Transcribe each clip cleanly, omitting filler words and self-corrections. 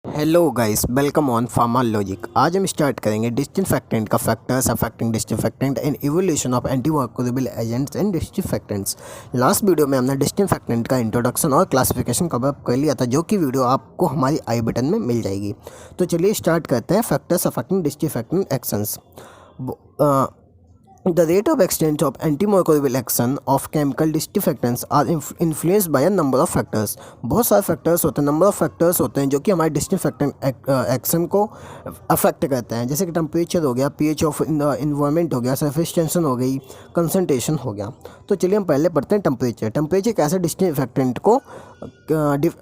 Hello guys, welcome on pharma logic. आज हम start करेंगे डिसइंफेक्टेंट का factors affecting disinfectant and evolution of antimicrobial agents and disinfectants. Last video में हमने disinfectant का इंट्रोडक्शन और क्लासिफिकेशन कवर कर लिया था, जो कि वीडियो आपको हमारी आई बटन में मिल जाएगी। तो चलिए स्टार्ट करते हैं factors affecting disinfectant actions. The rate of extent of antimicrobial action of chemical disinfectants are influenced by a number of factors। बहुत सारे फैक्टर्स होते हैं, नंबर ऑफ फैक्टर्स होते हैं जो कि हमारे डिसइंफेक्टेंट एक्शन को अफेक्ट करते हैं। जैसे कि टेम्परेचर हो गया, पीएच ऑफ इन्वायरमेंट हो गया, सरफेस टेंशन हो गई, कंसनट्रेशन हो गया। तो चलिए हम पहले पढ़ते हैं टेम्परेचर। टेम्परेचर कैसे डिसइंफेक्टेंट को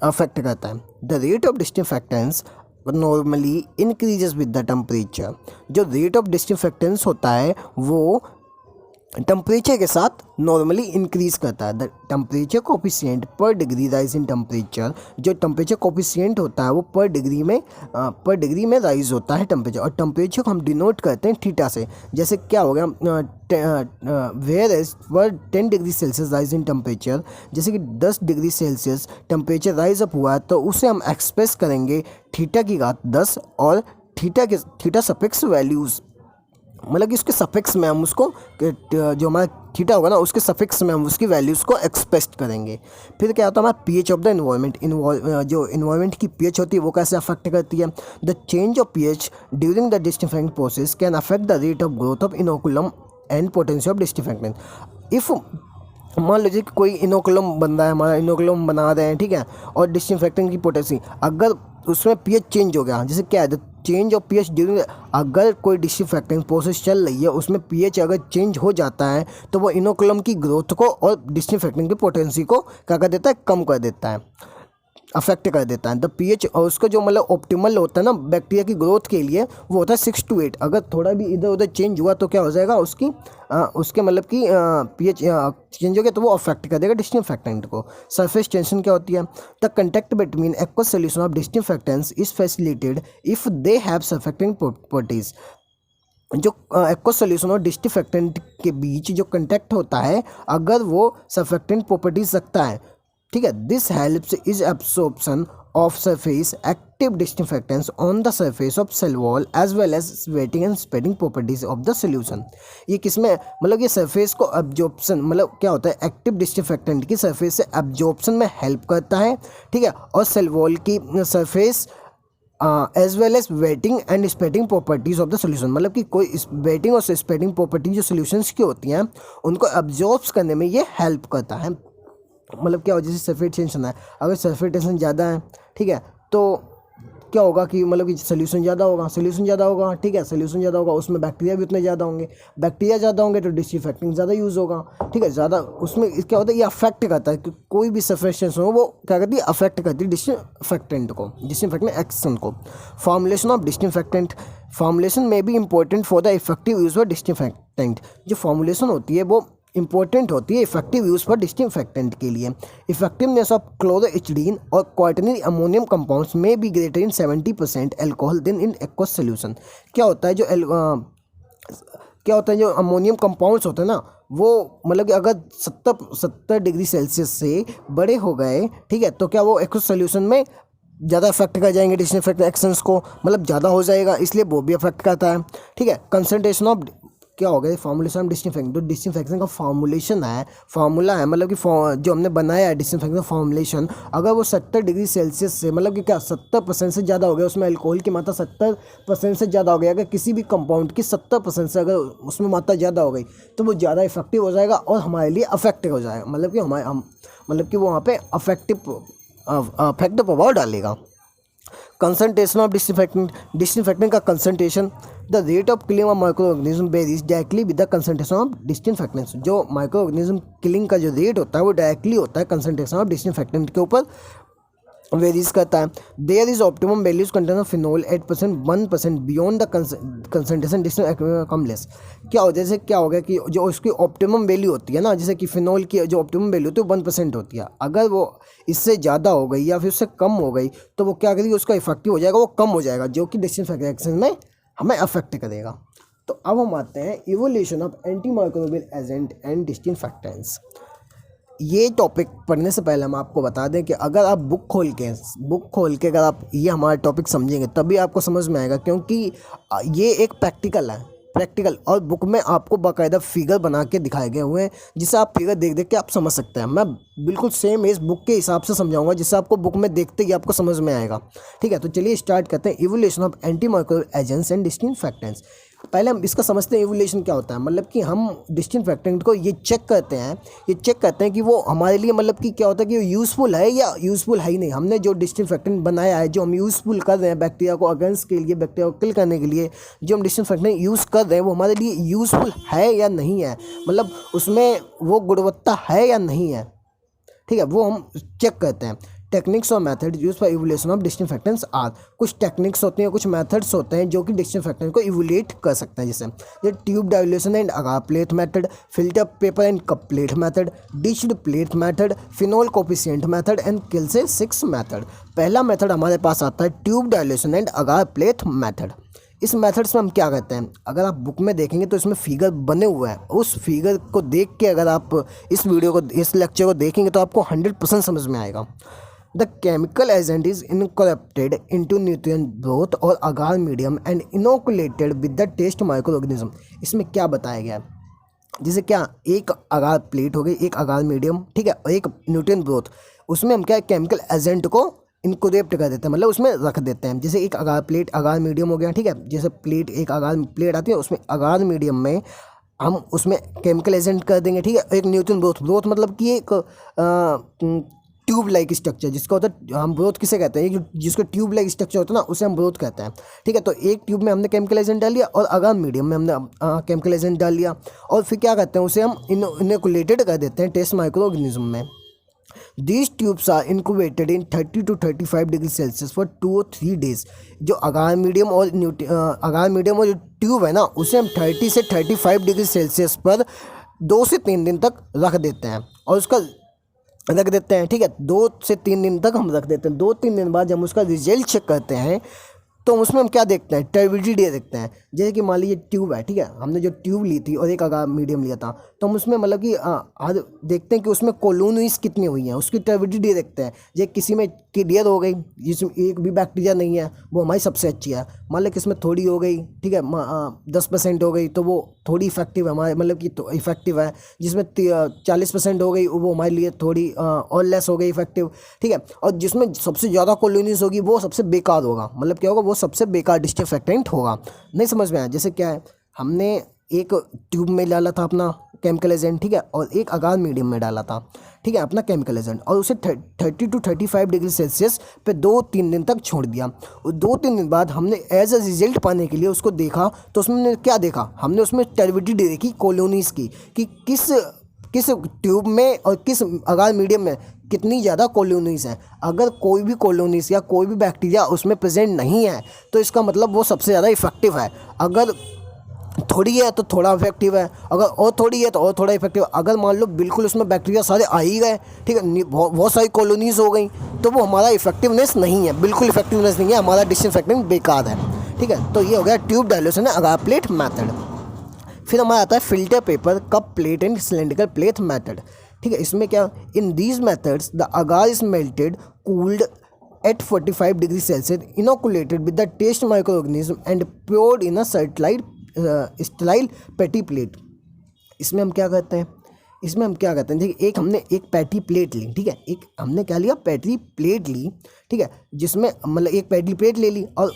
अफेक्ट करता है। The rate of disinfectants normally increases with the temperature. जो रेट ऑफ डिसइंफेक्टेंस होता है वो टेम्परेचर के साथ नॉर्मली इंक्रीज करता है। द टेम्परेचर कोफिशिएंट पर डिग्री राइज इन टेम्परेचर। जो टेम्परेचर कोफिशिएंट होता है वो पर डिग्री में राइज होता है टेम्परेचर। और टेम्परेचर को हम डिनोट करते हैं थीटा से। जैसे क्या हो गया, वेयर एज पर 10 degree Celsius rise in temperature, जैसे कि 10 degree Celsius temperature rise up हुआ है तो उसे हम एक्सप्रेस करेंगे थीटा की घात 10 और थीटा सफिक्स वैल्यूज़, मतलब कि उसके सफिक्स में हम उसको, जो हमारा थीटा होगा ना उसके सफिक्स में हम उसकी वैल्यूज़ को एक्सप्रेस करेंगे। फिर क्या होता है हमारा पीएच ऑफ द इन्वायरमेंट। जो इन्वायरमेंट की पीएच होती है वो कैसे अफेक्ट करती है। The change of pH during the disinfecting process can affect the rate of growth of inoculum and potential of disinfectant. If मान लीजिए कि कोई इनोकुलम बन रहा है, हमारा इनोकुलम बना रहे हैं, ठीक है, और डिसइंफेक्टेंट की पोटेंसी अगर उसमें पीएच चेंज हो गया, जैसे क्या है the change of pH during, अगर कोई डिसइंफेक्टिंग प्रोसेस चल रही है उसमें पीएच अगर चेंज हो जाता है तो वो इनोकुलम की ग्रोथ को और डिसइंफेक्टिंग की पोटेंसी को क्या कर देता है, कम कर देता है, अफेक्ट कर देता है। द पीएच और उसका जो मतलब ऑप्टिमल होता है ना बैक्टीरिया की ग्रोथ के लिए, वो होता है 6 to 8। अगर थोड़ा भी इधर उधर चेंज हुआ तो क्या हो जाएगा, उसके मतलब कि पीएच चेंज हो गया तो वो अफेक्ट कर देगा डिसइंफेक्टेंट को। सरफेस टेंशन क्या होती है। The contact between aqueous solution of disinfectants is facilitated if they have surfacting properties. जो एक्वस सॉल्यूशन और डिसइंफेक्टेंट के बीच जो कंटेक्ट होता है अगर वो सर्फेक्टेंट प्रॉपर्टीज रखता है, ठीक है, this helps is absorption of surface active disinfectants on the surface of cell wall as well as sweating and spreading properties of the solution. ये किसमें, मतलब ये सरफेस को एब्जॉर्प्शन, मतलब क्या होता है एक्टिव डिसइंफेक्टेंट की सरफेस से एब्जॉर्प्शन में हेल्प करता है, ठीक है, और सेल वॉल की surface as well as wetting and spreading properties of the solution. मतलब कि कोई वेटिंग और स्प्रेडिंग प्रॉपर्टी जो सोल्यूशंस की होती हैं उनको एब्जॉर्ब करने में ये हेल्प करता है। मतलब क्या हो, जैसे सरफेस टेंशन है, अगर सरफेस टेंशन ज़्यादा है, ठीक है, तो क्या होगा कि मतलब कि सोल्यूशन ज़्यादा होगा, ठीक है, सोल्यूशन ज़्यादा होगा, उसमें बैक्टीरिया भी उतने ज़्यादा होंगे, बैक्टीरिया ज़्यादा होंगे तो डिसइंफेक्टिंग ज़्यादा यूज़ होगा, ठीक है, ज़्यादा उसमें क्या होता है, ये अफेक्ट करता है कि कोई भी सरफेस टेंशन हो वो क्या करती है, अफेक्ट करती है डिसइंफेक्टेंट एक्शन को। Formulation of disinfectant. फॉर्मुलेशन में भी important for the effective use of disinfectant. जो फॉर्मुलेशन होती है वो इंपॉर्टेंट होती है इफेक्टिव यूज़ फॉर डिसइंफेक्टेंट के लिए। इफेक्टिवनेस ऑफ क्लोरोएचिलीन और quaternary ammonium compounds may be greater in 70% alcohol than in aqueous solution. क्या होता है जो अमोनियम कंपाउंड्स होते हैं ना, वो मतलब कि अगर 70 डिग्री सेल्सियस से बड़े हो गए, ठीक है, तो क्या वो एक्वस सोल्यूशन में ज़्यादा अफेक्ट कर जाएंगे डिसइंफेक्ट एक्शंस को, मतलब ज़्यादा हो जाएगा, इसलिए वो भी अफेक्ट करता है, ठीक है। कंसंट्रेशन ऑफ क्या हो गया, फॉर्मुलेशन ऑफ डिसइंफेक्टेंट। जो डिसइंफेक्शन का फार्मूला है, मतलब कि जो हमने बनाया है डिसइंफेक्शन फॉर्मुलेशन, अगर वो 70 डिग्री सेल्सियस से, मतलब कि क्या 70% से ज़्यादा हो गया, उसमें अल्कोहल की मात्रा 70% से ज़्यादा हो गया, अगर किसी भी कंपाउंड की 70% से अगर उसमें मात्रा ज़्यादा हो गई तो वो ज़्यादा इफेक्टिव हो जाएगा और हमारे लिए अफेक्टिव हो जाएगा, मतलब कि मतलब कि वो वहाँ पे अफेक्टिव प्रभाव डालेगा। कंसंट्रेशन ऑफ डिसइंफेक्टेंट का concentration. The rate of killing of micro organism varies directly with the concentration of disinfectants. जो माइक्रो ऑर्गेनिज्म किलिंग का जो रेट होता है वो डायरेक्टली होता है कंसंट्रेशन ऑफ डिसइंफेक्टेंट के ऊपर वेरीज करता है। There is optimum values content of phenol 8% 1% beyond the concentration come less. क्या हो, जैसे क्या हो गया कि जो उसकी ऑप्टिमम वैल्यू होती है ना, जैसे कि फिनोल की जो ऑप्टिमम वैल्यू होती है वो 1% होती है, अगर वो इससे ज़्यादा हो गई या फिर उससे कम हो गई तो वो क्या करेगी, उसका इफेक्टिव हो जाएगा, वो कम हो जाएगा, जो कि डिसइंफेक्शन में हमें अफेक्ट करेगा। तो अब हम आते हैं evolution of anti microbial agent and disinfectants. ये टॉपिक पढ़ने से पहले हम आपको बता दें कि अगर आप बुक खोल के अगर आप ये हमारा टॉपिक समझेंगे तभी आपको समझ में आएगा, क्योंकि ये एक प्रैक्टिकल और बुक में आपको बाकायदा फिगर बना के दिखाए गए हुए हैं, जिससे आप फिगर देख देख के आप समझ सकते हैं। मैं बिल्कुल सेम इस बुक के हिसाब से समझाऊंगा, जिससे आपको बुक में देखते ही आपको समझ में आएगा। ठीक है, तो चलिए स्टार्ट करते हैं। Evolution of anti microbial agents and disinfectants. पहले हम इसका समझते हैं इवोल्यूशन क्या होता है। मतलब कि हम डिसइंफेक्टेंट को ये चेक करते हैं कि वो हमारे लिए मतलब कि क्या होता है कि यूज़फुल है या यूज़फुल है ही नहीं। हमने जो डिसइंफेक्टेंट बनाया है, जो हम यूज़फुल कर रहे हैं बैक्टीरिया को अगेंस्ट के लिए, बैक्टीरिया को किल करने के लिए जो हम डिसइंफेक्टेंट यूज़ कर रहे हैं, वो हमारे लिए यूज़फुल है या नहीं है, मतलब उसमें वो गुणवत्ता है या नहीं है। ठीक है, वो हम चेक करते हैं। टेक्निक्स और method use for evolution of disinfectants are. कुछ टेक्निक्स होती हैं, कुछ मेथड्स होते हैं जो कि डिसइंफेक्टेंट को इवोल्यूट कर सकते हैं, जैसे tube dilution and agar plate method, filter paper and cup plate method, ditch plate method, phenol coefficient method and Kelsey 6 method. पहला मेथड हमारे पास आता है tube dilution and agar plate method. इस मेथड्स में हम क्या करते हैं, अगर आप बुक में देखेंगे तो इसमें फिगर बने हुए हैं। उस फिगर को देख के अगर आप इस लेक्चर को देखेंगे तो आपको 100% समझ में आएगा। The chemical agent is incorporated into nutrient broth और agar medium and inoculated with the test microorganism. इसमें क्या बताया गया है, जैसे क्या एक अगार प्लेट हो गई, एक अगार मीडियम, ठीक है, और एक न्यूट्रिएंट ब्रोथ। उसमें हम क्या केमिकल एजेंट को इनकोरेप्ट कर देते हैं, मतलब उसमें रख देते हैं। जैसे एक अगार मीडियम हो गया, ठीक है, जैसे एक अगार प्लेट आती है, उसमें अगार मीडियम में हम उसमें केमिकल एजेंट कर देंगे। ठीक है, एक न्यूट्रिएंट ब्रोथ मतलब कि एक ट्यूब लाइक स्ट्रक्चर जिसका होता है, हम ब्रोथ किसे कहते हैं, जिसका ट्यूब लाइक स्ट्रक्चर होता है ना, उसे हम ब्रोथ कहते हैं। ठीक है, तो एक ट्यूब में हमने केमिकल एजेंट डाल लिया और अगार मीडियम में हमने केमिकल एजेंट डाल लिया, और फिर क्या करते हैं, उसे हम इनोकुलेटेड कर देते हैं टेस्ट माइक्रो ऑर्गेनिज्म में। These tubes are incubated in 30 to 35 degree Celsius for 2 or 3 days। जो अगार मीडियम और जो ट्यूब है ना, उसे हम 30 से 35 डिग्री सेल्सियस पर 2 से 3 दिन तक रख देते हैं, और उसका रख देते हैं। ठीक है, 2 से 3 दिन तक हम रख देते हैं। 2-3 दिन बाद जब हम उसका रिजल्ट चेक करते हैं तो उसमें हम क्या देखते हैं, टर्बिडिटी देखते हैं। जैसे कि मान लीजिए ट्यूब है, ठीक है, हमने जो ट्यूब ली थी और एक अगार मीडियम लिया था, तो हम उसमें मतलब कि देखते हैं कि उसमें कॉलोनीज कितनी हुई हैं, उसकी टर्बिडिटी देखते हैं। जैसे किसी में क्लियर हो गई, जिसमें एक भी बैक्टीरिया नहीं है, वो हमारी सबसे अच्छी है। मान लो किसमें थोड़ी हो गई, ठीक है, 10% हो गई, तो वो थोड़ी इफेक्टिव है हमारे, मतलब कि तो इफेक्टिव है। जिसमें 40% हो गई, वो हमारे लिए थोड़ी और लेस हो गई इफेक्टिव। ठीक है, और जिसमें सबसे ज़्यादा कॉलोनीज होगी वो सबसे बेकार होगा, मतलब क्या होगा, वो सबसे बेकार डिसइंफेक्टेंट होगा। नहीं समझ में आया? जैसे क्या है, हमने एक ट्यूब में डाला था अपना केमिकल एजेंट, ठीक है, और एक अगार मीडियम में डाला था, ठीक है, अपना केमिकल एजेंट, और उसे 30 to 35 डिग्री सेल्सियस पे 2-3 दिन तक छोड़ दिया। और 2-3 दिन बाद हमने एज अ रिजल्ट पाने के लिए उसको देखा, तो उसमें क्या देखा, हमने उसमें टर्बिडिटी देखी कॉलोनीज की, कि किस ट्यूब में और किस अगार मीडियम में कितनी ज़्यादा कॉलोनीज हैं। अगर कोई भी कॉलोनीज या कोई भी बैक्टीरिया उसमें प्रेजेंट नहीं है तो इसका मतलब वो सबसे ज़्यादा इफेक्टिव है। अगर थोड़ी है तो थोड़ा इफेक्टिव है, अगर और थोड़ी है तो और थोड़ा इफेक्टिव है। अगर मान लो बिल्कुल उसमें बैक्टीरिया सारे आ ही गए, ठीक है, बहुत सारी कॉलोनीज हो गई, तो वो हमारा इफेक्टिवनेस नहीं है, बिल्कुल इफेक्टिवनेस नहीं है, हमारा डिसइंफेक्टेंट बेकार है। ठीक है, तो ये हो गया ट्यूब डाइल्यूशन है अगार प्लेट मैथड। फिर हमारा आता है filter paper, cup plate and cylindrical plate method. ठीक है, इसमें क्या, in these methods the agar is melted, cooled at 45 degree Celsius, inoculated with the test microorganism and poured in a sterile petri plate. इसमें हम क्या करते हैं, देखिए, हमने एक पैटी प्लेट ली, ठीक है, एक हमने क्या लिया, पैटी प्लेट ली, ठीक है, जिसमें मतलब एक पैटी प्लेट ले ली, और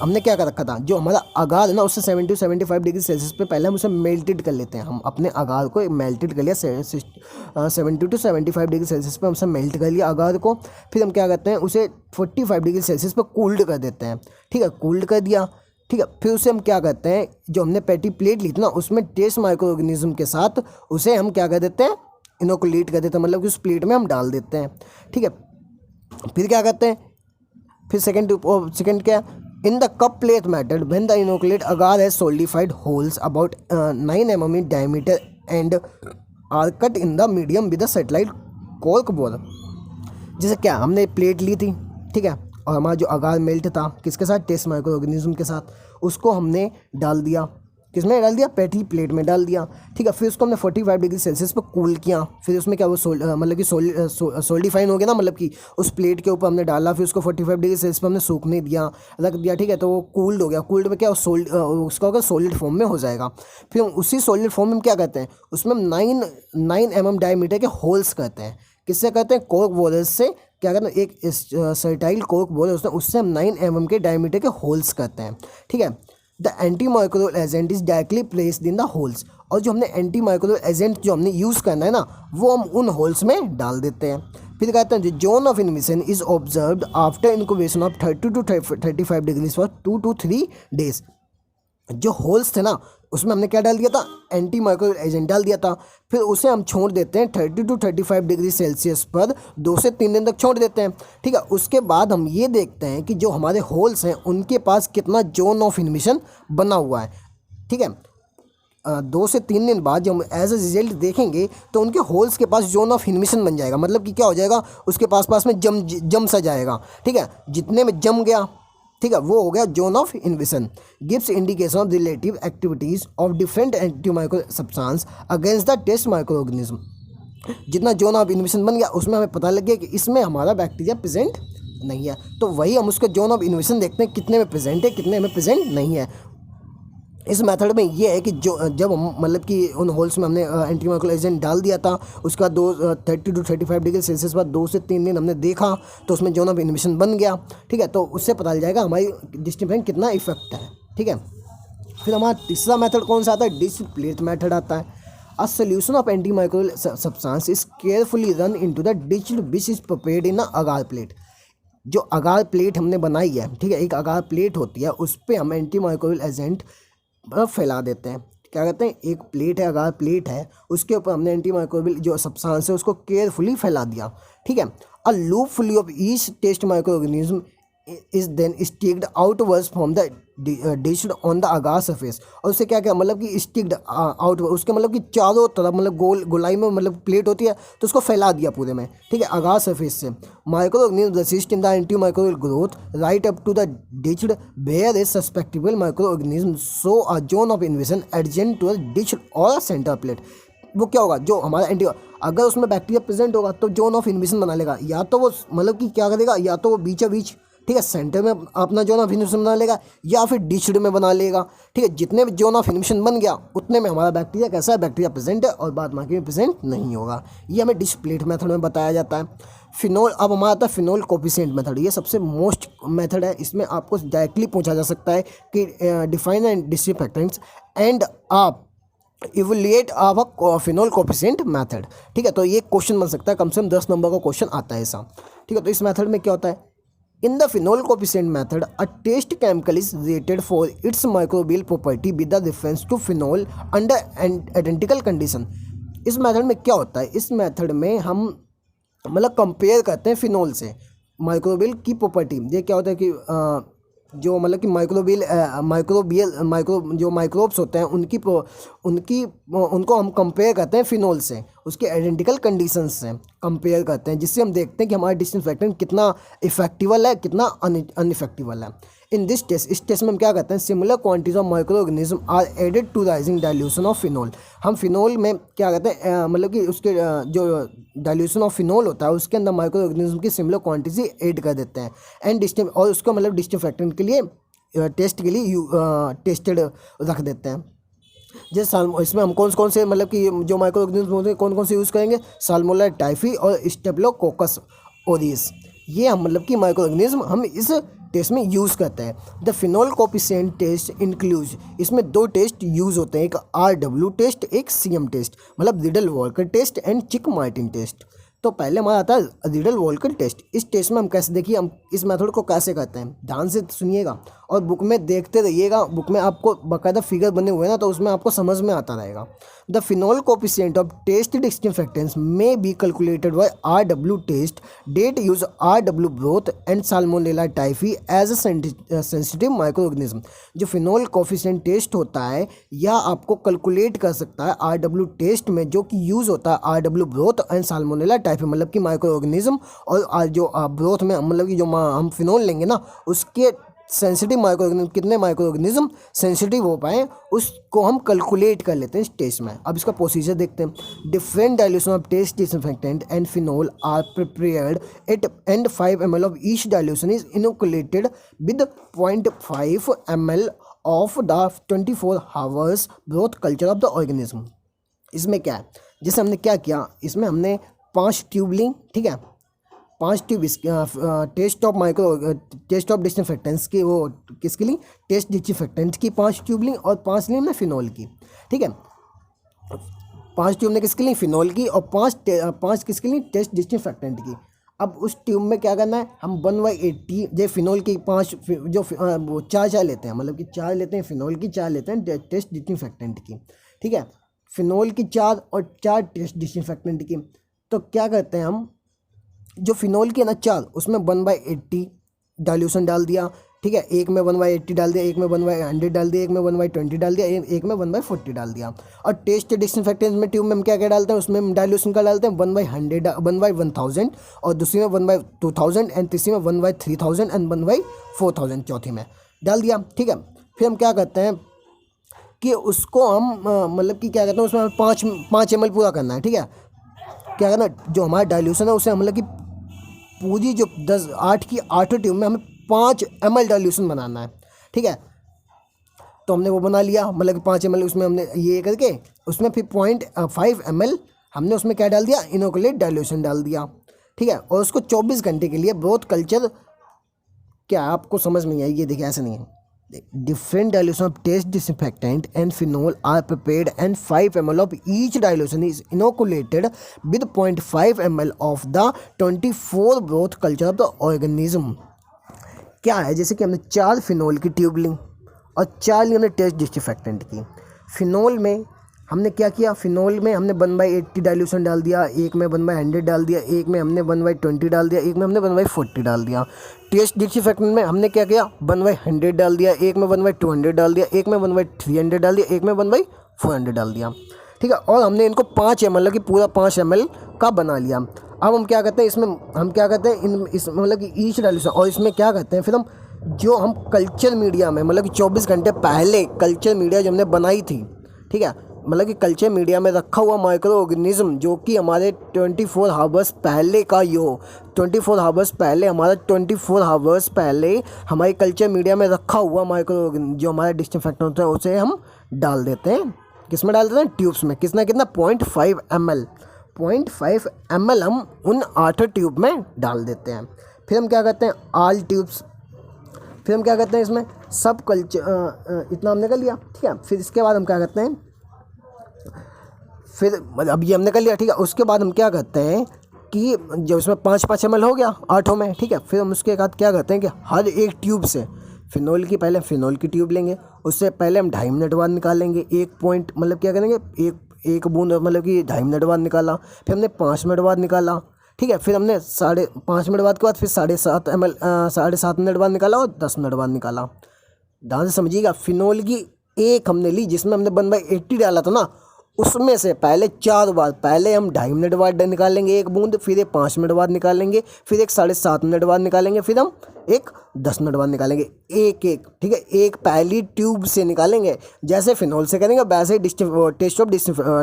हमने क्या कर रखा था, जो हमारा अगार है ना, उससे 70 to 75 डिग्री सेल्सियस पे पहले हम उसे मेल्टेड कर लेते हैं। हम अपने अगार को मेल्टेड कर लिया, 70 to 75 डिग्री सेल्सियस पे हमसे मेल्ट कर लिया अगार को। फिर हम क्या करते हैं, उसे 45 डिग्री सेल्सियस पे कूल्ड कर देते हैं। ठीक है, कूल्ड कर दिया, ठीक है, फिर उसे हम क्या करते हैं, जो हमने पैटी प्लेट ली थी ना, उसमें टेस्ट माइक्रो ऑर्गेनिज्म के साथ उसे हम क्या कर देते हैं, इनोकुलेट कर देते हैं, मतलब कि उस प्लेट में हम डाल देते हैं। ठीक है, फिर क्या करते हैं, फिर सेकेंड क्या, in the cup plate method, when the inoculate agar has solidified holes about 9 mm in diameter and are cut in the medium with a satellite cork bore। जैसे क्या, हमने प्लेट ली थी, ठीक है, और हमारा जो अगार मेल्ट था किसके साथ, टेस्ट माइक्रो ऑर्गेनिज्म के साथ, उसको हमने डाल दिया। किसमें डाल दिया, पेटी प्लेट में डाल दिया, ठीक है। फिर उसको हमने 45 डिग्री सेल्सियस पर कूल किया, फिर उसमें क्या वो मतलब कि सोल्डिफाइन हो गया ना, मतलब कि उस प्लेट के ऊपर हमने डाला, फिर उसको 45 डिग्री सेल्सियस पर हमने सूखने दिया, रख दिया, ठीक है। तो वो कूल्ड हो गया, कूल्ड में क्या उसका होगा सॉलिड फॉर्म में हो जाएगा। फिर हम उसी सॉलिड फॉर्म में क्या करते हैं, उसमें हम 9 mm डायमीटर के होल्स करते हैं। किससे करते हैं, कोर्क बोरस से। क्या करते हैं, एक सर्टाइल कोर्क बोरस, उससे हम 9 mm के डायमीटर के होल्स करते हैं, ठीक है। The anti microbial agent is directly placed in the holes, और जो हमने एंटी माइक्रोबियल एजेंट जो हमने यूज़ करना है ना, वो हम उन होल्स में डाल देते हैं। फिर कहते हैं zone of इन्वेशन is observed after incubation of 30 to 35 degrees for 2 to 3 days। जो होल्स थे ना, उसमें हमने क्या डाल दिया था, एंटी माइक्रोबियल एजेंट डाल दिया था। फिर उसे हम छोड़ देते हैं 30 to 35 डिग्री सेल्सियस पर 2 से 3 दिन तक छोड़ देते हैं, ठीक है। उसके बाद हम ये देखते हैं कि जो हमारे होल्स हैं उनके पास कितना जोन ऑफ इन्वेशन बना हुआ है, ठीक है। 2 से 3 दिन बाद जब हम एज अ रिजल्ट देखेंगे तो उनके होल्स के पास जोन ऑफ इन्वेशन बन जाएगा, मतलब कि क्या हो जाएगा, उसके पास में जम सा जाएगा, ठीक है। जितने में जम गया, ठीक है, वो हो गया zone of inhibition. Gives indication of relative activities of different anti micro substance against the test microorganism. जितना जोन ऑफ इन्वेशन बन गया उसमें हमें पता लग गया कि इसमें हमारा बैक्टीरिया प्रेजेंट नहीं है, तो वही हम उसके जोन ऑफ इन्वेशन देखते हैं, कितने में प्रेजेंट है, कितने में प्रेजेंट नहीं है। इस मेथड में ये है कि जो जब हम मतलब कि उन होल्स में हमने एंटी माइक्रोबियल एजेंट डाल दिया था, उसका 30 to 35 डिग्री सेल्सियस बाद 2 से 3 दिन हमने देखा तो उसमें जोन ऑफ इन्वेशन बन गया, ठीक है। तो उससे पता चल जाएगा हमारी डिस्टिंक्शन कितना इफेक्ट है, ठीक है। फिर हमारा तीसरा मेथड कौन सा आता है, डिश प्लेट मेथड आता है। A solution of antimicrobial substance is carefully run into the ditch which is prepared in a agar plate. जो अगार प्लेट हमने बनाई है, ठीक है, एक अगार प्लेट होती है, उस पर हम एंटी माइक्रोबियल एजेंट फैला देते हैं। क्या कहते हैं, एक प्लेट है, अगार प्लेट है, उसके ऊपर हमने एंटी माइक्रोबियल जो सब्सटेंस है उसको केयरफुली फैला दिया, ठीक है। A loopful of each test microorganism is then streaked outwards from the ditch on the agar surface. और उससे क्या क्या मतलब कि स्टिक्ड आउट, उसके मतलब कि चारों तरफ मतलब गोलाई में मतलब प्लेट होती है तो उसको फैला दिया पूरे में, ठीक है, अगार सरफेस से। Microorganism resist in the antimicrobial growth right up to the ditch where is susceptible microorganism so a zone of inhibition adjacent to a ditch और सेंटर प्लेट। वो क्या होगा, जो हमारा anti, अगर उसमें bacteria present होगा तो जोन ऑफ इन्वेशन बना लेगा, या तो वो मतलब कि क्या करेगा, या तो वो बीचों बीच, ठीक है, सेंटर में अपना जोन ऑफ इन्वेशन बना लेगा, या फिर डिश्ड में बना लेगा, ठीक है। जितने भी जोन ऑफ इन्वेशन बन गया उतने में हमारा बैक्टीरिया कैसा है, बैक्टीरिया प्रेजेंट है, और बाद बाकी में प्रेजेंट नहीं होगा। ये हमें डिश प्लेट मेथड में बताया जाता है। फिनोल, अब हमारा आता है फिनोल कोफिशिएंट मेथड। ये सबसे मोस्ट मेथड है, इसमें आपको डायरेक्टली पूछा जा सकता है कि डिफाइन एंड डिसइंफेक्टेंट्स एंड आप evaluate of a phenol coefficient method, ठीक है। तो ये क्वेश्चन बन सकता है, कम से कम 10 नंबर का क्वेश्चन आता है ऐसा, ठीक है। तो इस मेथड में क्या होता है, in the phenol coefficient method a test chemical is rated for its microbial property with the reference to phenol under identical condition. इस मेथड में क्या होता है, इस मेथड में हम मतलब कंपेयर करते हैं फिनोल से माइक्रोबियल की प्रॉपर्टी। ये क्या होता है कि जो मतलब कि माइक्रो जो माइक्रोब्स होते हैं उनको हम कंपेयर करते हैं फिनोल से, उसके आइडेंटिकल कंडीशंस से कंपेयर करते हैं, जिससे हम देखते हैं कि हमारा डिसइंफेक्टेंट कितना इफेक्टिवल है, कितना अनइफेक्टिवल है। इन दिस टेस्ट, इस टेस्ट में हम क्या करते हैं, similar quantities of micro organism are added to rising dilution of phenol. हम फिनोल में क्या करते हैं, मतलब कि उसके जो डाइल्यूशन ऑफ फिनोल होता है उसके अंदर माइक्रो ऑर्गेनिज्म की सिमिलर क्वांटिटी ऐड कर देते हैं एंड और उसको मतलब डिसइंफेक्टेंट के लिए टेस्ट के लिए टेस्टेड रख देते हैं। जैसे इसमें हम कौन से मतलब कि जो माइक्रो ऑर्गेनिज्म होते हैं कौन से यूज़ करेंगे, साल्मोनेला टाइफी और स्टेफिलोकोकस ओरियस। ये हम मतलब कि माइक्रो ऑर्गेनिज्म हम इस टेस्ट में यूज़ करते हैं। The phenol coefficient test includes, इसमें 2 टेस्ट यूज़ होते हैं, एक RW टेस्ट, एक CM टेस्ट, मतलब Rideal Walker test and Chick Martin test. तो पहले हमारा आता है रिडल वॉल्कर टेस्ट। इस टेस्ट में हम कैसे, देखिए हम इस मेथड को कैसे करते हैं, ध्यान से सुनिएगा और बुक में देखते रहिएगा। बुक में आपको बाकायदा फिगर बने हुए हैं ना, तो उसमें आपको समझ में आता रहेगा। The phenol coefficient of test disinfectants may be calculated by RW test that use RW broth and Salmonella typhi as a sensitive micro organism. जो फिनोल कोफिशिएंट टेस्ट होता है यह आपको कैलकुलेट कर सकता है RW टेस्ट में, जो कि यूज़ होता है RW broth and Salmonella typhi, मतलब कि माइक्रो ऑर्गेनिज्म, और जो ब्रोथ में मतलब कि जो हम फिनोल लेंगे ना उसके सेंसिटिव माइक्रो ऑर्गेनिज्म, कितने माइक्रो ऑर्गेनिज्म सेंसिटिव हो पाए उसको हम कैलकुलेट कर लेते हैं इस टेस्ट में। अब इसका प्रोसीजर देखते हैं। Different dilution of test disinfectant and phenol are prepared at and 5 ml of each dilution is inoculated with 0.5 ml of the 24 hours growth culture of the organism. इसमें क्या है, जैसे हमने क्या किया, इसमें हमने 5 ट्यूब ली, ठीक है, 5 ट्यूब टेस्ट ऑफ डिसइंफेक्टेंट्स की, वो किसके लिए, टेस्ट डिसइंफेक्टेंट की 5 ट्यूब ली और 5 ली हमने फिनोल की, ठीक है। 5 ट्यूब ने किसके लिए, फिनोल की, और 5 किसके लिए, टेस्ट डिसइंफेक्टेंट की। अब उस ट्यूब में क्या करना है, हम 1/80 जो फिनोल की 5 जो वो 4 लेते हैं, मतलब कि 4 लेते हैं फिनोल की, 4 लेते हैं टेस्ट डिसइंफेक्टेंट की, ठीक है। फिनोल की 4 और 4 टेस्ट डिसइंफेक्टेंट की। तो क्या करते हैं हम, जो फिनोल की है ना 4, उसमें 1/80 डाइल्यूशन डाल दिया, ठीक है। एक में 1/80 डाल दिया, एक में 1/100 डाल दिया, एक में 1/20 डाल दिया, एक में 1/40 डाल दिया। और टेस्ट डिसइंफेक्टेंट में ट्यूब में हम क्या क्या डालते हैं, उसमें हम डाइल्यूशन का डालते हैं 1/100, 1/1000, और दूसरी में 1/2000, एंड तीसरी में 1/3000 एंड 1/4000, चौथी में डाल दिया, ठीक है। फिर हम क्या करते हैं कि उसको हम मतलब कि क्या कहते हैं, उसमें हमें 5 ml पूरा करना है, ठीक है। क्या करना, जो हमारा डाइल्यूशन है उसे मतलब कि पूरी जो 8 की 8 ट्यूब में हमें 5 ml डाइल्यूशन बनाना है, ठीक है। तो हमने वो बना लिया, मतलब कि 5 ml उसमें हमने ये करके उसमें फिर 0.5 ml हमने उसमें क्या डाल दिया, इनोकुलेट डाइल्यूशन डाल दिया, ठीक है। और उसको 24 घंटे के लिए ब्रोथ कल्चर, क्या आपको समझ में आई, ये देखिए ऐसा नहीं है। Different dilution of test disinfectant and phenol are prepared and 5 ml of each dilution is inoculated with 0.5 ml of the 24 growth culture of the organism। क्या है, जैसे कि हमने 4 फिनोल की ट्यूब ली और 4 ली हमने टेस्ट डिसइंफेक्टेंट की। फिनोल में हमने क्या किया, फिनोल में हमने 1/80 डाइल्यूशन डाल दिया, एक में 1/100 डाल दिया, एक में हमने 1/20 डाल दिया, एक में हमने 1/40 डाल दिया। टेस्ट डिसइंफेक्टेंट में हमने क्या किया, 1/100 डाल दिया, एक में 1/200 डाल दिया, एक में 1/300 डाल दिया, एक में 1/400 डाल दिया, ठीक है। और हमने इनको 5 ml की पूरा 5 ml का बना लिया। अब हम क्या करते हैं, इसमें हम क्या करते हैं, इस मतलब कि ईच डाइल्यूशन, और इसमें क्या करते हैं फिर हम, जो हम कल्चर मीडिया में मतलब कि 24 घंटे पहले कल्चर मीडिया जो हमने बनाई थी, ठीक है, मतलब कि कल्चर मीडिया में रखा हुआ माइक्रो ऑर्गेनिज्म जो कि हमारे 24 आवर्स पहले का 24 आवर्स पहले हमारे कल्चर मीडिया में रखा हुआ माइक्रो जो हमारे डिसइंफेक्टेंट होता है उसे हम डाल देते हैं, किस में डाल देते हैं, ट्यूब्स में। कितना 0.5 ml हम उन 8 ट्यूब में डाल देते हैं। फिर हम क्या करते हैं, ऑल ट्यूब्स, फिर हम क्या करते हैं, इसमें सब कल्चर इतना हमने कर लिया, ठीक है। फिर इसके बाद हम क्या करते हैं, फिर अब ये हमने कर लिया, ठीक है। उसके बाद हम क्या करते हैं कि जब इसमें 5 ml हो गया 8 में, ठीक है, फिर हम उसके बाद क्या करते हैं कि हर एक ट्यूब से फिनोल की, पहले फिनोल की ट्यूब लेंगे, उससे पहले हम 2.5 मिनट बाद निकालेंगे, एक पॉइंट मतलब क्या करेंगे, एक बूंद मतलब कि 2.5 मिनट बाद निकाला, फिर हमने 5 मिनट बाद निकाला, ठीक है। फिर हमने 5.5 मिनट बाद के बाद फिर 7.5 मिनट बाद निकाला और 10 मिनट बाद निकाला। ध्यान से समझिएगा, फिनोल की एक हमने ली जिसमें हमने 1/80 डाला था ना, उसमें से पहले 4 बार, पहले हम 2.5 मिनट बाद निकालेंगे एक बूंद, फिर एक 5 मिनट बाद निकालेंगे, फिर एक 7.5 मिनट बाद निकालेंगे, फिर हम एक 10 मिनट बाद निकालेंगे, एक, ठीक है। एक पहली ट्यूब से निकालेंगे, जैसे फिनोल से करेंगे वैसे ही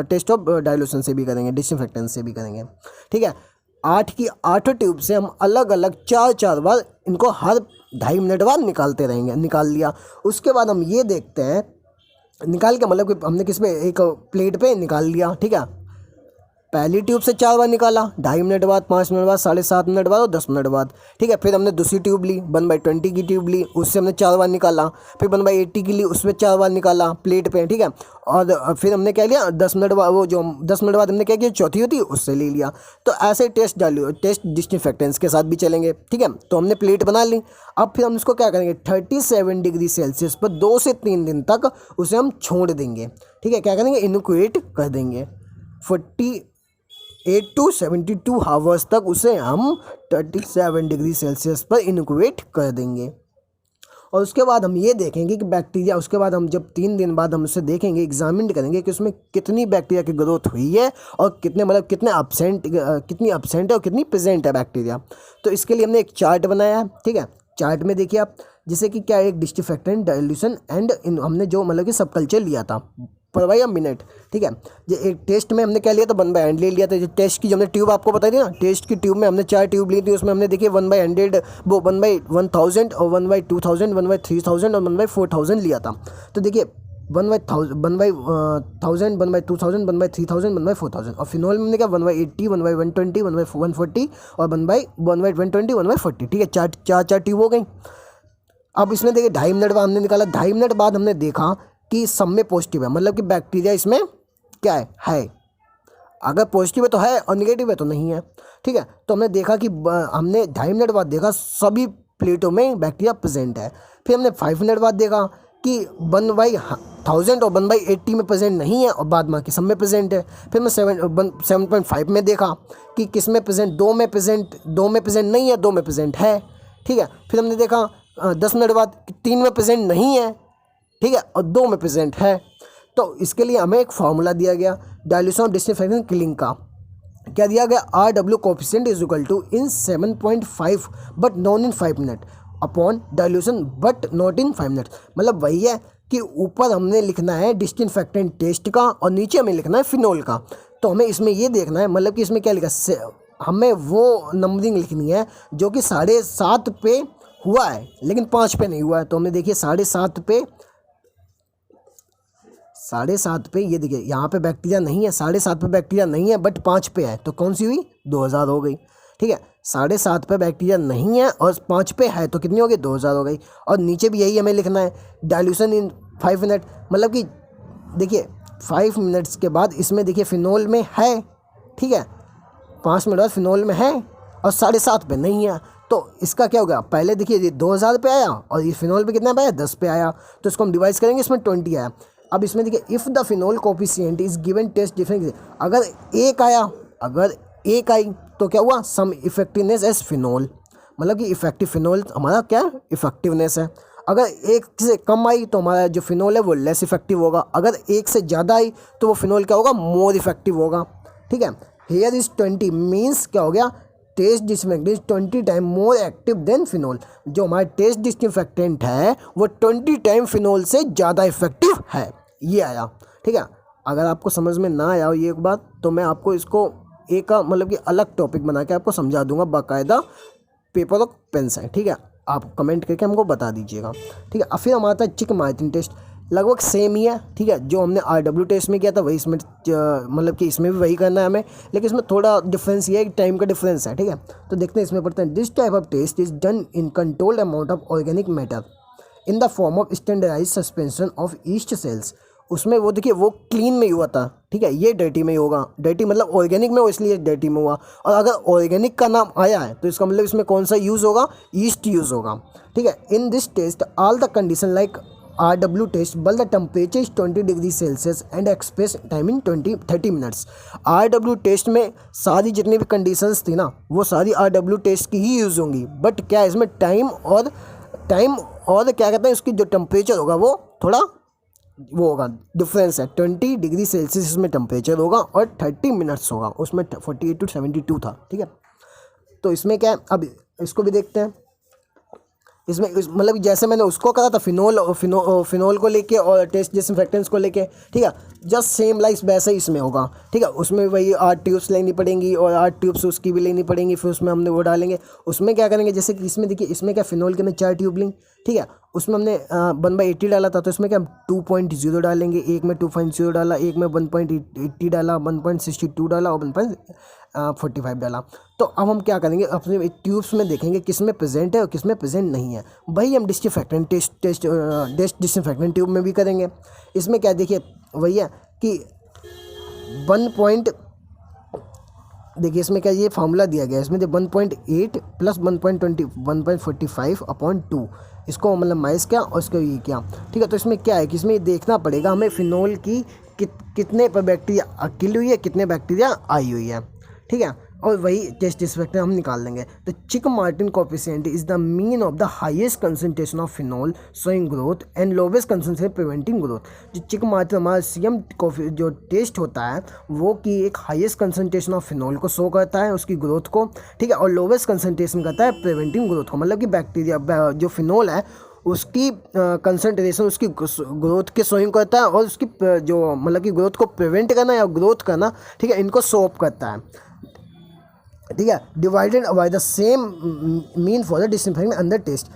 टेस्ट ऑफ डाइल्यूशन से भी करेंगे, डिसइंफेक्टेंट से भी करेंगे, ठीक है। 8 की 8 ट्यूब से हम अलग अलग 4 बार इनको हर 2.5 मिनट बाद निकालते रहेंगे। निकाल लिया, उसके बाद हम ये देखते हैं, निकाल के मतलब कि हमने किस पे, एक प्लेट पे निकाल लिया, ठीक है। पहली ट्यूब से 4 बार निकाला, 2.5 मिनट बाद, 5 मिनट बाद, 7.5 मिनट बाद और 10 मिनट बाद, ठीक है। फिर हमने दूसरी ट्यूब ली, 1/20 की ट्यूब ली, उससे हमने 4 बार निकाला, फिर 1/80 की ली, उसमें 4 बार निकाला प्लेट पे, ठीक है। और फिर हमने क्या लिया, 10 मिनट बाद, वो जो 10 मिनट बाद हमने क्या किया, चौथी होती है उससे ले लिया। तो ऐसे टेस्ट डिसइंफेक्टेंट्स के साथ भी चलेंगे, ठीक है। तो हमने प्लेट बना ली। अब फिर हम इसको क्या करेंगे, 37 डिग्री सेल्सियस पर 2 से 3 दिन तक उसे हम छोड़ देंगे, ठीक है। क्या करेंगे, इनक्यूबेट कर देंगे 48 to 72 आवर्स तक उसे हम 37 डिग्री सेल्सियस पर इनक्यूबेट कर देंगे। और उसके बाद हम ये देखेंगे कि बैक्टीरिया, उसके बाद हम जब 3 दिन बाद हम उसे देखेंगे, एग्जामिन करेंगे कि उसमें कितनी बैक्टीरिया की ग्रोथ हुई है और कितनी अब्सेंट है और कितनी प्रेजेंट है बैक्टीरिया। तो इसके लिए हमने एक चार्ट बनाया है, ठीक है। चार्ट में देखिए आप, जिसे कि क्या एक डिस्इंफेक्टेंट डाइल्यूशन एंड हमने जो मतलब कि सब कल्चर लिया था पर भाई मिनट, ठीक है। ये एक टेस्ट में हमने क्या लिया था 1/100 ले लिया था। जो टेस्ट की जो हमने ट्यूब आपको बताई थी ना, टेस्ट की ट्यूब में हमने 4 ट्यूब ली थी, उसमें हमने देखिए 1/100 वो 1/1000 और 1/2000 1/3000 और 1/4000 लिया था। तो देखिए 1/1000 1/1000 1/2000 1/3000 1/4000 और फिनोल में हमने क्या 1/80 1/120 1/140 और 1/120 1/40, ठीक है। चार ट्यूब हो गई। अब इसमें देखिए 2.5 मिनट बाद हमने निकाला, 2.5 मिनट बाद हमने देखा कि सब में पॉजिटिव है, मतलब कि बैक्टीरिया इसमें क्या है। अगर पॉजिटिव है तो है और निगेटिव है तो नहीं है, ठीक है। तो हमने देखा कि हमने 2.5 मिनट बाद देखा सभी प्लेटों में बैक्टीरिया प्रेजेंट है। फिर हमने 5 मिनट बाद देखा कि 1/1000 और 1/80 में प्रेजेंट नहीं है और बाद बाकी सब में प्रेजेंट है। फिर मैं 7.5 में देखा कि किस में प्रेजेंट, 2 में प्रेजेंट नहीं है, 2 में प्रेजेंट है, ठीक है। फिर हमने देखा 10 मिनट बाद 3 में प्रेजेंट नहीं है, ठीक है, और 2 में प्रेजेंट है। तो इसके लिए हमें एक फार्मूला दिया गया डाइल्यूशन ऑफ डिसइंफेक्टेंट किलिंग का। क्या दिया गया, RW coefficient is equal to in 7.5 but not in 5 minute upon dilution but not in 5 minute. मतलब वही है कि ऊपर हमने लिखना है डिसइंफेक्टेंट टेस्ट का और नीचे हमें लिखना है फिनोल का। तो हमें इसमें ये देखना है, मतलब कि इसमें क्या लिखा, हमें वो नंबरिंग लिखनी है जो कि 7.5 पे हुआ है लेकिन 5 पे नहीं हुआ है। तो हमने देखिए 7.5 पे ये देखिए यहाँ पे बैक्टीरिया नहीं है, 7.5 पे बैक्टीरिया नहीं है बट 5 पे है, तो कौन सी हुई 2000 हो गई, ठीक है। 7.5 पे बैक्टीरिया नहीं है और 5 पे है तो कितनी हो गई 2000 हो गई। और नीचे भी यही हमें लिखना है डाइल्यूशन इन 5 मिनट, मतलब कि देखिए 5 मिनट्स के बाद इसमें देखिए फिनोल में है, ठीक है, 5 मिनट बाद फिनोल में है और 7.5 पे नहीं है। तो इसका क्या हो गया, पहले देखिए ये 2000 पे आया और ये फिनोल पे कितना पे आया 10 पे आया, तो इसको हम डिवाइड करेंगे, इसमें 20 आया। अब इसमें देखिए if the phenol coefficient is given taste different, अगर एक आई तो क्या हुआ सम इफेक्टिवनेस एज फिनोल, मतलब कि इफेक्टिव फिनोल हमारा क्या इफेक्टिवनेस है। अगर एक से कम आई तो हमारा जो फिनोल है वो लेस इफेक्टिव होगा, अगर एक से ज़्यादा आई तो वो फिनोल क्या होगा मोर इफेक्टिव होगा, ठीक है। हेयर इज 20 मीन्स क्या हो गया, test disinfectant 20 time more active than phenol. जो हमारा टेस्ट डिसइंफेक्टेंट है वो 20 टाइम फिनोल से ज़्यादा इफेक्टिव है, ये आया, ठीक है। अगर आपको समझ में ना आया हो ये एक बात तो मैं आपको इसको एक मतलब कि अलग टॉपिक बना के आपको समझा दूंगा बाकायदा पेपर और पेन से, ठीक है। आप कमेंट करके हमको बता दीजिएगा, ठीक है। अब फिर हमारा था चिक मार्टिन टेस्ट, लगभग सेम ही है, ठीक है। जो हमने RW टेस्ट में किया था वही इसमें मतलब कि इसमें भी वही करना है हमें, लेकिन इसमें थोड़ा डिफरेंस ये है कि टाइम का डिफरेंस है, ठीक है। तो देखते हैं इसमें पढ़ते हैं, this type of test is done in controlled amount of organic matter in the form of standardize suspension of yeast cells. उसमें वो देखिए वो क्लीन में ही हुआ था, ठीक है, ये डर्टी में ही होगा, डर्टी मतलब ऑर्गेनिक में हो इसलिए डर्टी में हुआ। और अगर ऑर्गेनिक का नाम आया है तो इसका मतलब इसमें कौन सा यूज़ होगा, ईस्ट यूज़ होगा, ठीक है। In this test all the condition like RW test बल the temperature is 20 degree Celsius and express time in 30 minutes. RW test में सारी जितनी भी कंडीशंस थी ना वो सारी RW टेस्ट की ही यूज़ होंगी, बट क्या इसमें टाइम और क्या कहते हैं उसकी जो टेम्परेचर होगा वो थोड़ा वो होगा, डिफरेंस है। 20 डिग्री सेल्सियस इसमें टेम्परेचर होगा और 30 मिनट्स होगा, उसमें 48 to 72 था, ठीक है। तो इसमें क्या है, अब इसको भी देखते हैं। इसमें मतलब जैसे मैंने उसको कहा था फिनोल को लेके और टेस्ट डिसइंफेक्टेंट्स को लेके, ठीक है, जस्ट सेम लाइक वैसे ही इसमें होगा, ठीक है। उसमें वही 8 ट्यूब्स लेनी पड़ेंगी और 8 ट्यूब्स उसकी भी लेनी पड़ेंगी, फिर उसमें हमने वो डालेंगे। उसमें क्या करेंगे, जैसे कि इसमें देखिए इसमें क्या फिनोल के अंदर 4 ट्यूब ली, ठीक है, उसमें हमने 1/80 डाला था, तो इसमें क्या हम 2.0 डालेंगे, एक में 2.0 डाला, एक में 1.80 डाला, 1.62 डाला और 1.45 डाला। तो अब हम क्या करेंगे, अपने ट्यूब्स में देखेंगे किस में प्रेजेंट है और किस में प्रेजेंट नहीं है। वही हम डिसइंफेक्टेंट टेस्ट डिसइंफेक्टेंट ट्यूब में भी करेंगे। इसमें क्या देखिए वही है कि 1. देखिए इसमें क्या ये फार्मूला दिया गया है, इसमें जो 1.8 प्लस 1.20 1.45/2 इसको मतलब माइनस किया और इसको ये किया, ठीक है। तो इसमें क्या है कि इसमें देखना पड़ेगा हमें फिनोल की कितने पर बैक्टीरिया किल हुई है, कितने बैक्टीरिया आई हुई है, ठीक है। और वही टेस्ट डिसइंफेक्टेंट हम निकाल देंगे। तो चिक Martin coefficient is the mean of the highest concentration of phenol showing growth and lowest concentration preventing growth. जो चिक मार्टिन हमारा सीएम कॉफी जो टेस्ट होता है वो कि एक हाईएस्ट कंसंट्रेशन ऑफ फिनोल को शो करता है, उसकी ग्रोथ को, ठीक है, और लोवेस्ट कंसंट्रेशन करता है प्रिवेंटिंग ग्रोथ को, मतलब कि बैक्टीरिया जो फिनोल है उसकी कंसंट्रेशन, उसकी ग्रोथ के शोइंग करता है, और उसकी जो मतलब कि ग्रोथ को प्रिवेंट करना या ग्रोथ करना, ठीक है, इनको शो अप करता है, ठीक है। Divided by the same mean for the disinfectant under test,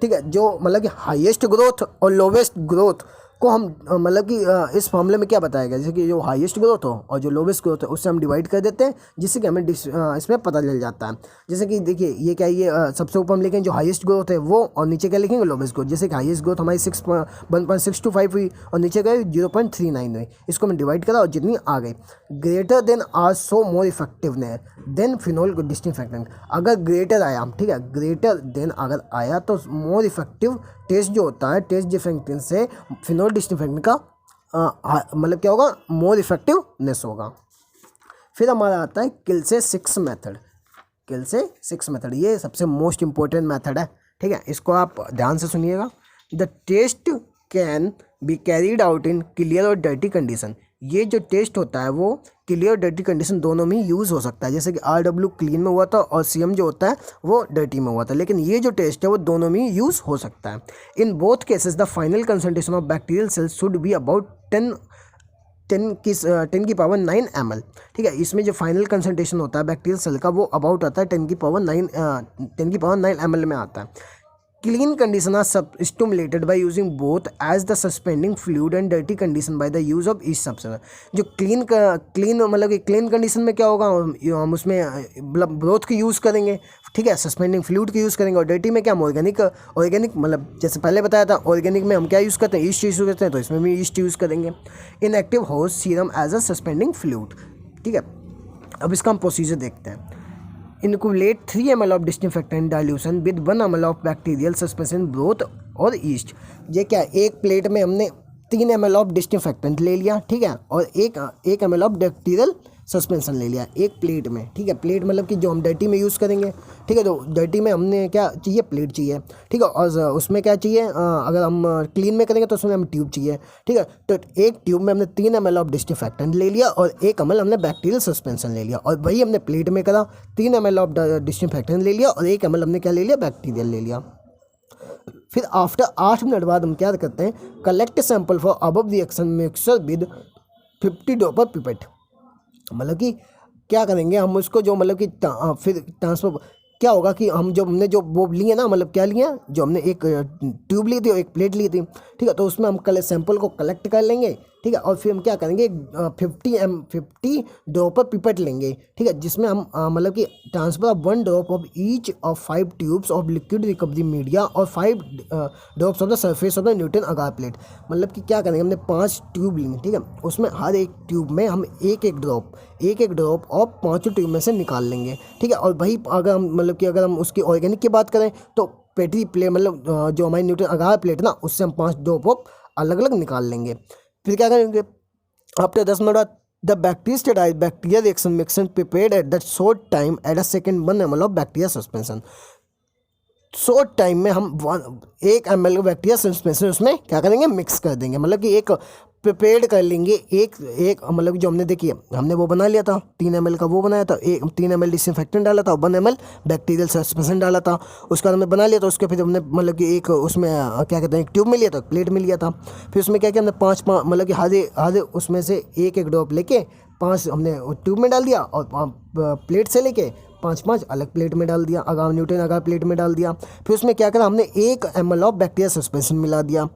ठीक है। जो मतलब कि हाईएस्ट ग्रोथ और लोवेस्ट ग्रोथ को हम मतलब कि इस मामले में क्या बताया गया, जैसे कि जो हाईएस्ट ग्रोथ हो और जो लोवेस्ट ग्रोथ है उससे हम डिवाइड कर देते हैं, जिससे कि हमें इसमें पता चल जाता है। जैसे कि देखिए ये क्या, ये सबसे ऊपर हम लिखेंगे जो हाईएस्ट ग्रोथ है वो, और नीचे क्या लिखेंगे, लोवेस्ट ग्रोथ। जैसे कि हाईएस्ट ग्रोथ हमारी 1.625 हुई और नीचे गई 0.39 हुई, इसको हमने डिवाइड करा और जितनी आ गई। Greater than are so more effectiveness than phenol disinfectant. अगर ग्रेटर आया, ठीक है, ग्रेटर देन अगर आया तो मोर इफेक्टिव टेस्ट जो होता है, टेस्ट डिसइंफेक्टेंट से फिनोल डिसइंफेक्टेंट का मतलब क्या होगा, मोर इफेक्टिवनेस होगा। फिर हमारा आता है किल से 6 मेथड। किल से 6 मेथड ये सबसे मोस्ट इंपॉर्टेंट मेथड है, ठीक है, इसको आप ध्यान से सुनिएगा। The test can be carried out in clear और डर्टी कंडीशन। ये जो टेस्ट होता है वो क्लियर और डर्टी कंडीशन दोनों में यूज़ हो सकता है। जैसे कि RW क्लीन में हुआ था और CM जो होता है वो डर्टी में हुआ था, लेकिन ये जो टेस्ट है वो दोनों में यूज़ हो सकता है। In both cases the final concentration of bacterial cells should be about 10 की पावर 9 ml, ठीक है। इसमें जो फाइनल कंसंट्रेशन होता है बैक्टीरियल सेल का वो अबाउट आता है 10 की पावर 9 ml में आता है। Clean condition are stimulated by using both as the suspending fluid and dirty condition by the use of each substance. जो क्लीन मतलब कि क्लीन कंडीशन में क्या होगा, हम उसमें ब्रोथ की यूज़ करेंगे, ठीक है, सस्पेंडिंग फ्लूइड की यूज़ करेंगे, और डर्टी में क्या हम ऑर्गेनिक मतलब जैसे पहले बताया था, ऑर्गेनिक में हम क्या यूज़ करते हैं, ईस्ट यूज़ करते हैं, तो इसमें भी ईस्ट यूज़ करेंगे। Inactive host serum as a suspending fluid, ठीक है। अब इसका हम प्रोसीजर देखते हैं। Inoculate 3 ml of disinfectant dilution with 1 ml of bacterial suspension broth और ईस्ट। ये क्या, एक प्लेट में हमने 3 ml ऑफ डिसइंफेक्टेंट ले लिया, ठीक है, और एक ml ऑफ बैक्टीरियल सस्पेंशन ले लिया एक प्लेट में, ठीक है। प्लेट मतलब कि जो हम डर्टी में यूज़ करेंगे, ठीक है, तो डर्टी में हमने क्या चाहिए, प्लेट चाहिए, ठीक है, और उसमें क्या चाहिए, अगर हम क्लीन में करेंगे तो उसमें हमें ट्यूब चाहिए, ठीक है। तो एक ट्यूब में हमने 3 ml ऑफ डिसइंफेक्टेंट ले लिया और 1 ml हमने बैक्टीरियल सस्पेंशन ले लिया, और वही हमने प्लेट में करा, 3 ml ऑफ डिसइंफेक्टेंट ले लिया और 1 ml हमने क्या ले लिया, बैक्टीरियल ले लिया। फिर आफ्टर 8 मिनट बाद हम क्या करते हैं, collect sample for above reaction mixer with 50 dropper pipette. मतलब कि क्या करेंगे हम उसको, जो मतलब कि फिर ट्रांसफर क्या होगा कि हम जो हमने जो वो लिए ना, मतलब क्या लिया, जो हमने एक ट्यूब ली थी और एक प्लेट ली थी, ठीक है, तो उसमें हम सैंपल को कलेक्ट कर लेंगे, ठीक है, और फिर हम क्या करेंगे 50 ड्रॉपर पिपेट लेंगे, ठीक है, जिसमें हम मतलब कि transfer of 1 drop of each of 5 tubes of liquid recovery media और 5 drops of the surface of the Newton agar plate. मतलब कि क्या करेंगे, हमने 5 ट्यूब ली, ठीक है, उसमें हर एक ट्यूब में हम एक एक ड्रॉप ऑफ 5 ट्यूब में से निकाल लेंगे, ठीक है। और वही अगर हम मतलब कि अगर हम उसकी ऑर्गेनिक की बात करें तो पेटी प्लेट मतलब जो हमारी न्यूटन अगार प्लेट ना, उससे हम 5 ड्रॉप ऑफ अलग अलग निकाल लेंगे। फिर क्या करेंगे, आफ्टर 10 मिनट बाद the bacteria reaction mixture prepared at that short time at a second 1 ml of bacteria suspension. Short time में हम 1 ml बैक्टीरिया सस्पेंशन उसमें क्या करेंगे, मिक्स कर देंगे। मतलब कि एक प्रिपेयर्ड कर लेंगे, एक मतलब जो हमने देखिए हमने वो बना लिया था 3 ml का, वो बनाया था, 3 ml डिसइंफेक्टेंट डाला था, 1 ml बैक्टीरियल सस्पेंशन डाला था, उसका हमने बना लिया था। उसके फिर हमने मतलब कि एक उसमें क्या कहते हैं, एक ट्यूब में लिया था, प्लेट में लिया था। फिर उसमें क्या किया हमने 5 मतलब कि आधे उसमें से एक ड्रॉप लेके 5 हमने ट्यूब में डाल दिया, और प्लेट से लेके 5 अलग प्लेट में डाल दिया, न्यूटन अगार प्लेट में डाल दिया। फिर उसमें क्या करा, हमने 1 ml ऑफ बैक्टीरिया सस्पेंशन मिला दिया।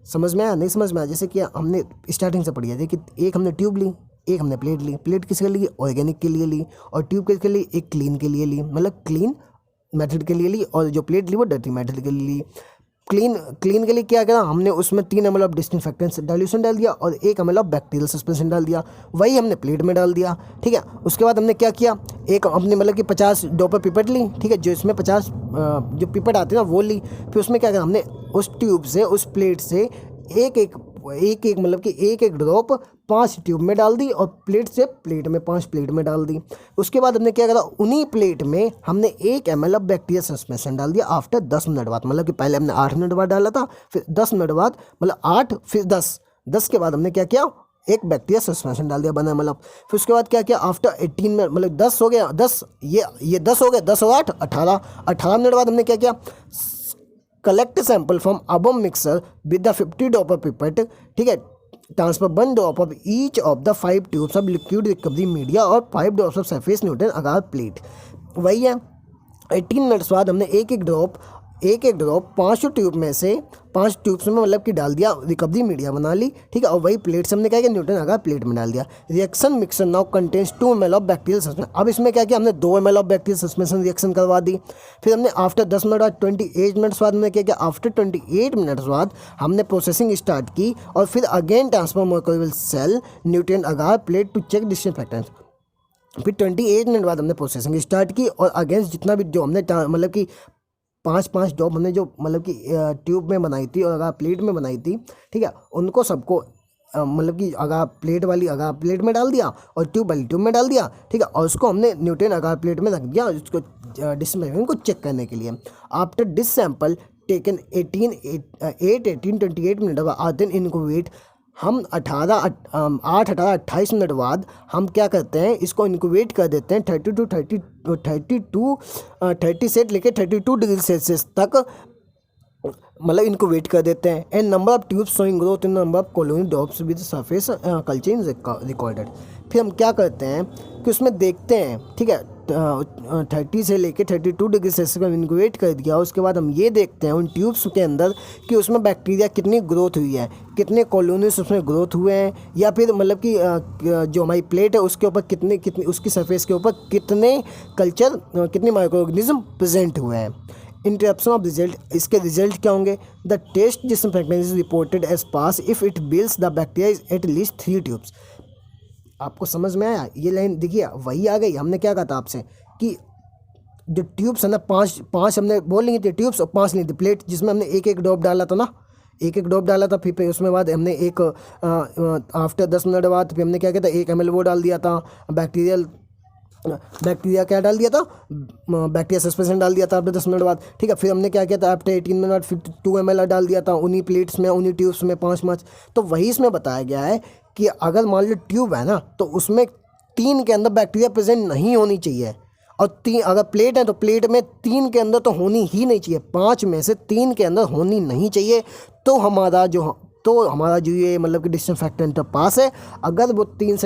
समझ में आया, नहीं समझ में आया? जैसे कि हमने स्टार्टिंग से पढ़ी है कि एक हमने ट्यूब ली, एक हमने प्लेट ली। प्लेट किसके लिए, ऑर्गेनिक के लिए ली, और ट्यूब किसके लिए, एक क्लीन के लिए ली, मतलब क्लीन मेथड के लिए ली, और जो प्लेट ली वो डर्टी मेथड के लिए ली। क्लीन के लिए क्या करा, हमने उसमें 3 ml ऑफ डिसइंफेक्टेंट डाइल्यूशन डाल दिया और 1 ml ऑफ बैक्टीरियल सस्पेंशन डाल दिया, वही हमने प्लेट में डाल दिया, ठीक है। उसके बाद हमने क्या किया, एक हमने मतलब कि 50 ड्रॉपर पिपेट ली, ठीक है, जो इसमें 50 जो पिपेट आते हैं ना वो ली। फिर उसमें क्या करा, हमने उस ट्यूब से, उस प्लेट से एक मतलब कि एक ड्रॉप 5 ट्यूब में डाल दी, और प्लेट से प्लेट में 5 प्लेट में डाल दी। उसके बाद हमने क्या करा, उन्हीं प्लेट में हमने 1 ml ऑफ बैक्टीरिया सस्पेंशन डाल दिया आफ्टर 10 मिनट बाद। मतलब कि पहले हमने 8 मिनट बाद डाला था, फिर 10 मिनट बाद, मतलब 8 फिर 10 के बाद हमने क्या किया, एक बैक्टीरिया सस्पेंशन डाल दिया 1 ml। फिर उसके बाद क्या किया, आफ्टर 18 मिनट, मतलब 10 हो गया, 10 ये 10 हो गया, 10 और 8 18 मिनट बाद हमने क्या किया, collect sample from above mixer with the 50 drop pipette, ठीक है, transfer 1 drop of each of the 5 tubes of liquid recovery media और 5 drops of surface Newton agar plate. वही है 18 मिनट्स बाद हमने एक एक ड्रॉप 5 ट्यूब में से 5 ट्यूब्स में मतलब कि डाल दिया, रिकवरी मीडिया बना ली, ठीक है, और वही प्लेट से हमने क्या किया, न्यूटन अगार प्लेट में डाल दिया। Reaction mixer now contains 2 ml of bacterial suspension. अब इसमें क्या किया हमने 2 ml of bacterial suspension reaction करवा दी। फिर हमने आफ्टर 10 मिनट बाद 28 मिनट्स बाद हमने क्या किया, आफ्टर 28 मिनट्स बाद हमने प्रोसेसिंग स्टार्ट की और फिर again transfer molecular cell Newton agar plate to check disinfectant. फिर 28 मिनट बाद हमने प्रोसेसिंग स्टार्ट की और अगेंस्ट जितना भी जो हमने मतलब कि 5 ड्रॉप हमने जो मतलब कि ट्यूब में बनाई थी और अगर प्लेट में बनाई थी, ठीक है, उनको सबको मतलब कि अगर प्लेट में डाल दिया और ट्यूब वाली ट्यूब में डाल दिया, ठीक है, और उसको हमने न्यूटन अगार प्लेट में रख दिया उसको डिसइंफेक्शन को चेक करने के लिए। After this sample taken 28 minute बाद देन इनक्यूबेट, हम 28 मिनट बाद हम क्या करते हैं, इसको इनक्यूबेट कर देते हैं 30 से लेकर 32 डिग्री सेल्सियस तक मतलब इनक्यूबेट कर देते हैं। And number of tubes showing growth in number of colony drops with surface culture in recorded. फिर हम क्या करते हैं कि उसमें देखते हैं, ठीक है, 30 से लेके 32 डिग्री सेल्सियस का इनक्यूबेट कर दिया, उसके बाद हम ये देखते हैं उन ट्यूब्स के अंदर कि उसमें बैक्टीरिया कितनी ग्रोथ हुई है, कितने कॉलोनीज उसमें ग्रोथ हुए हैं, या फिर मतलब कि जो हमारी प्लेट है उसके ऊपर कितने उसकी सरफेस के ऊपर कितने माइक्रो ऑर्गेनिज्म प्रेजेंट हुए हैं। इंटरप्शन ऑफ रिजल्ट, इसके रिजल्ट क्या होंगे, the test disinfectant is reported as pass if it kills the bacteria at least 3 tubes. आपको समझ में आया, ये लाइन देखिए वही आ गई। हमने क्या कहा था आपसे कि जो ट्यूब्स है ना, पाँच हमने बोल ली थी ट्यूब्स और 5 ली थी प्लेट, जिसमें हमने एक ड्रॉप डाला था ना, एक ड्रॉप डाला था। फिर उसमें बाद हमने एक आफ्टर 10 मिनट बाद फिर हमने क्या किया था, 1 ml वो डाल दिया था बैक्टीरिया क्या डाल दिया था, बैक्टीरिया सस्पेंशन डाल दिया था आफ्टर 10 मिनट बाद, ठीक है। फिर हमने क्या किया था, आफ्टर 18 मिनट फिर 2 ml डाल दिया था उन्हीं प्लेट्स में, उन्हीं ट्यूब्स में 5 तो वही इसमें बताया गया है कि अगर मान लो ट्यूब है ना तो उसमें 3 के अंदर बैक्टीरिया प्रेजेंट नहीं होनी चाहिए, और 3 अगर प्लेट है तो प्लेट में 3 के अंदर तो होनी ही नहीं चाहिए, 5 में से 3 के अंदर होनी नहीं चाहिए। तो हमारा जो ये मतलब कि डिसइंफेक्टेंट पास है। अगर वो 3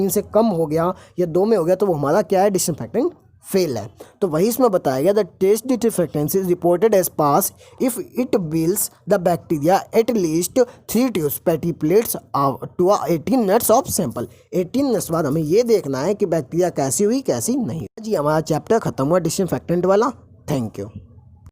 से कम हो गया या 2 में हो गया तो वो हमारा क्या है, डिसइंफेक्टेंट फेल है। तो वही इसमें बताया गया, the test disinfectant is reported as pass if it kills the bacteria at least 3 tubes petri plates to 18 minutes of sample. 18 minutes बाद हमें ये देखना है कि बैक्टीरिया कैसी हुई कैसी नहीं। जी हमारा चैप्टर खत्म हुआ डिसइंफेक्टेंट वाला। Thank you.